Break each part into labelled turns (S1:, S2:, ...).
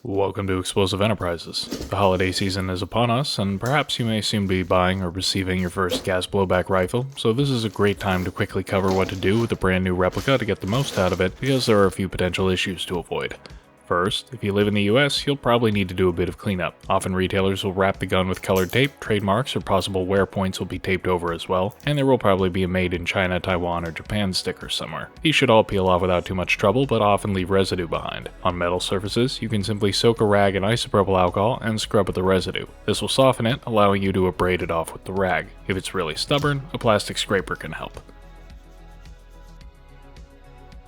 S1: Welcome to Explosive Enterprises. The holiday season is upon us, and perhaps you may soon be buying or receiving your first gas blowback rifle, so this is a great time to quickly cover what to do with a brand new replica to get the most out of it, because there are a few potential issues to avoid. First, if you live in the US, you'll probably need to do a bit of cleanup. Often retailers will wrap the gun with colored tape, trademarks or possible wear points will be taped over as well, and there will probably be a made in China, Taiwan, or Japan sticker somewhere. These should all peel off without too much trouble, but often leave residue behind. On metal surfaces, you can simply soak a rag in isopropyl alcohol and scrub at the residue. This will soften it, allowing you to abrade it off with the rag. If it's really stubborn, a plastic scraper can help.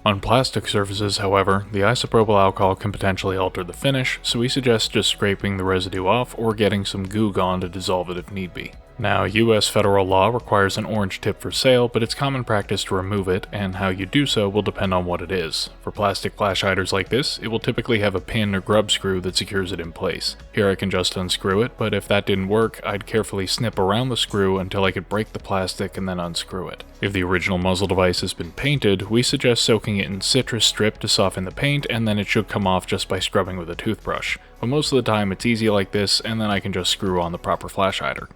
S1: On plastic surfaces, however, the isopropyl alcohol can potentially alter the finish, so we suggest just scraping the residue off or getting some Goo Gone to dissolve it if need be. Now, US federal law requires an orange tip for sale, but it's common practice to remove it, and how you do so will depend on what it is. For plastic flash hiders like this, it will typically have a pin or grub screw that secures it in place. Here I can just unscrew it, but if that didn't work, I'd carefully snip around the screw until I could break the plastic and then unscrew it. If the original muzzle device has been painted, we suggest soaking it in citrus strip to soften the paint, and then it should come off just by scrubbing with a toothbrush. But most of the time it's easy like this, and then I can just screw on the proper flash hider.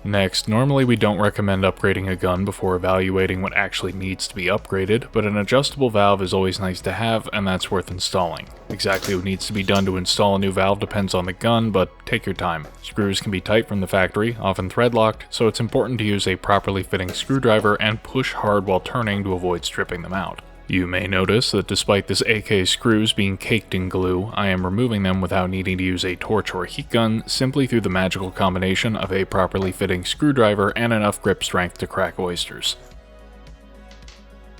S1: Next, normally we don't recommend upgrading a gun before evaluating what actually needs to be upgraded, but an adjustable valve is always nice to have, and that's worth installing. Exactly what needs to be done to install a new valve depends on the gun, but take your time. Screws can be tight from the factory, often thread-locked, so it's important to use a properly fitting screwdriver and push hard while turning to avoid stripping them out. You may notice that despite this AK screws being caked in glue, I am removing them without needing to use a torch or heat gun, simply through the magical combination of a properly fitting screwdriver and enough grip strength to crack oysters.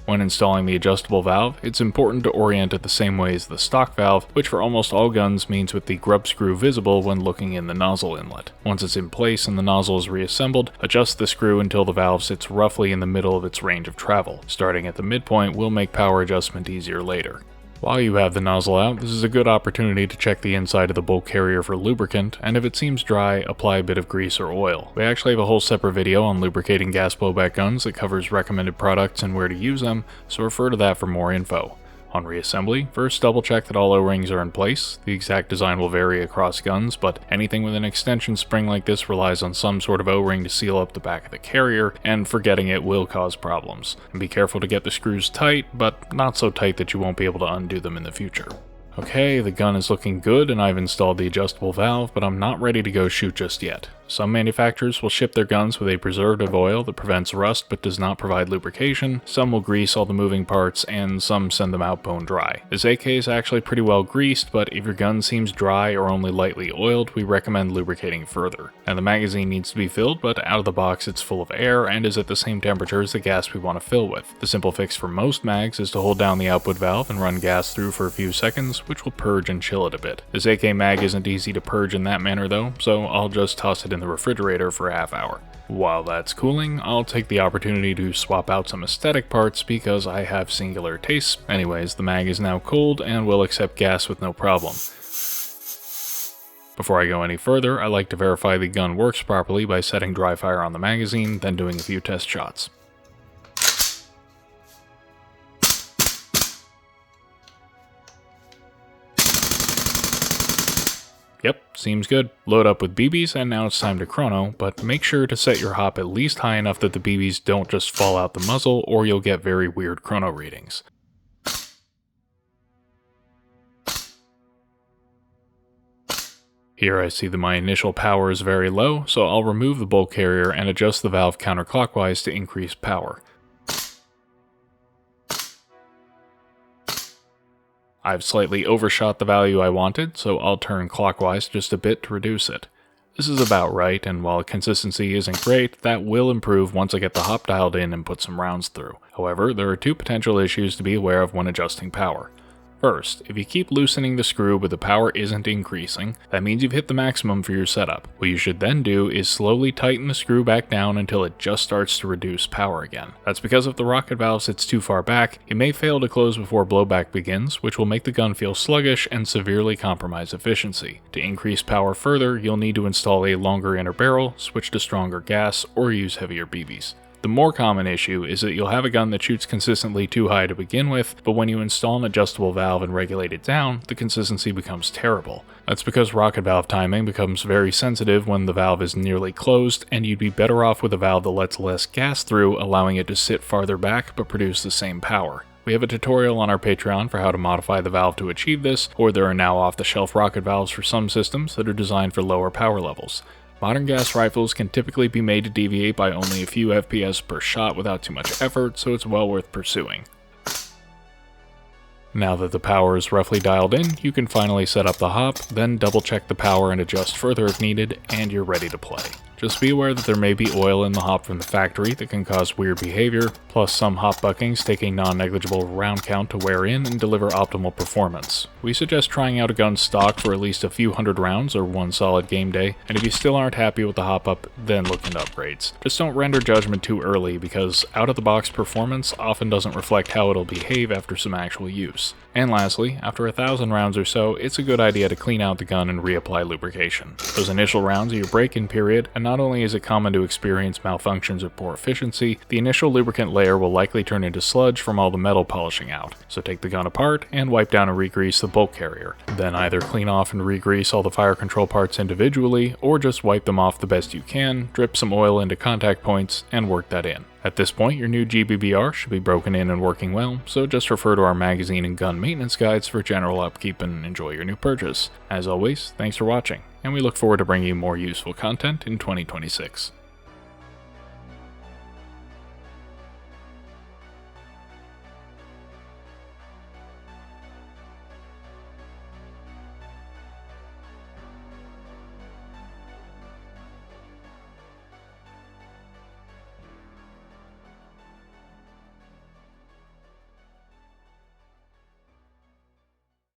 S1: When installing the adjustable valve, it's important to orient it the same way as the stock valve, which for almost all guns means with the grub screw visible when looking in the nozzle inlet. Once it's in place and the nozzle is reassembled, adjust the screw until the valve sits roughly in the middle of its range of travel. Starting at the midpoint will make power adjustment easier later. While you have the nozzle out, this is a good opportunity to check the inside of the bulk carrier for lubricant, and if it seems dry, apply a bit of grease or oil. We actually have a whole separate video on lubricating gas blowback guns that covers recommended products and where to use them, so refer to that for more info. On reassembly, first double check that all O-rings are in place. The exact design will vary across guns, but anything with an extension spring like this relies on some sort of O-ring to seal up the back of the carrier, and forgetting it will cause problems. And be careful to get the screws tight, but not so tight that you won't be able to undo them in the future. Okay, the gun is looking good and I've installed the adjustable valve, but I'm not ready to go shoot just yet. Some manufacturers will ship their guns with a preservative oil that prevents rust but does not provide lubrication, some will grease all the moving parts, and some send them out bone dry. This AK is actually pretty well greased, but if your gun seems dry or only lightly oiled, we recommend lubricating further. Now the magazine needs to be filled, but out of the box it's full of air and is at the same temperature as the gas we want to fill with. The simple fix for most mags is to hold down the output valve and run gas through for a few seconds, which will purge and chill it a bit. This AK mag isn't easy to purge in that manner though, so I'll just toss it in the refrigerator for a half hour. While that's cooling, I'll take the opportunity to swap out some aesthetic parts because I have singular tastes. Anyways, the mag is now cold and will accept gas with no problem. Before I go any further, I like to verify the gun works properly by setting dry fire on the magazine, then doing a few test shots. Yep, seems good. Load up with BBs and now it's time to chrono, but make sure to set your hop at least high enough that the BBs don't just fall out the muzzle or you'll get very weird chrono readings. Here I see that my initial power is very low, so I'll remove the bulk carrier and adjust the valve counterclockwise to increase power. I've slightly overshot the value I wanted, so I'll turn clockwise just a bit to reduce it. This is about right, and while consistency isn't great, that will improve once I get the hop dialed in and put some rounds through. However, there are two potential issues to be aware of when adjusting power. First, if you keep loosening the screw but the power isn't increasing, that means you've hit the maximum for your setup. What you should then do is slowly tighten the screw back down until it just starts to reduce power again. That's because if the rocket valve sits too far back, it may fail to close before blowback begins, which will make the gun feel sluggish and severely compromise efficiency. To increase power further, you'll need to install a longer inner barrel, switch to stronger gas, or use heavier BBs. The more common issue is that you'll have a gun that shoots consistently too high to begin with, but when you install an adjustable valve and regulate it down, the consistency becomes terrible. That's because rocket valve timing becomes very sensitive when the valve is nearly closed, and you'd be better off with a valve that lets less gas through, allowing it to sit farther back but produce the same power. We have a tutorial on our Patreon for how to modify the valve to achieve this, or there are now off-the-shelf rocket valves for some systems that are designed for lower power levels. Modern gas rifles can typically be made to deviate by only a few FPS per shot without too much effort, so it's well worth pursuing. Now that the power is roughly dialed in, you can finally set up the hop, then double check the power and adjust further if needed, and you're ready to play. Just be aware that there may be oil in the hop from the factory that can cause weird behavior, plus some hop buckings take a non-negligible round count to wear in and deliver optimal performance. We suggest trying out a gun stock for at least a few hundred rounds or one solid game day, and if you still aren't happy with the hop up, then look into upgrades. Just don't render judgment too early, because out-of-the-box performance often doesn't reflect how it'll behave after some actual use. And lastly, after 1,000 rounds or so, it's a good idea to clean out the gun and reapply lubrication. Those initial rounds are your break-in period, and not only is it common to experience malfunctions or poor efficiency, the initial lubricant layer will likely turn into sludge from all the metal polishing out. So take the gun apart and wipe down and re-grease the bolt carrier. Then either clean off and re-grease all the fire control parts individually, or just wipe them off the best you can, drip some oil into contact points, and work that in. At this point, your new GBBR should be broken in and working well, so just refer to our magazine and gun maintenance guides for general upkeep and enjoy your new purchase. As always, thanks for watching, and we look forward to bringing you more useful content in 2026.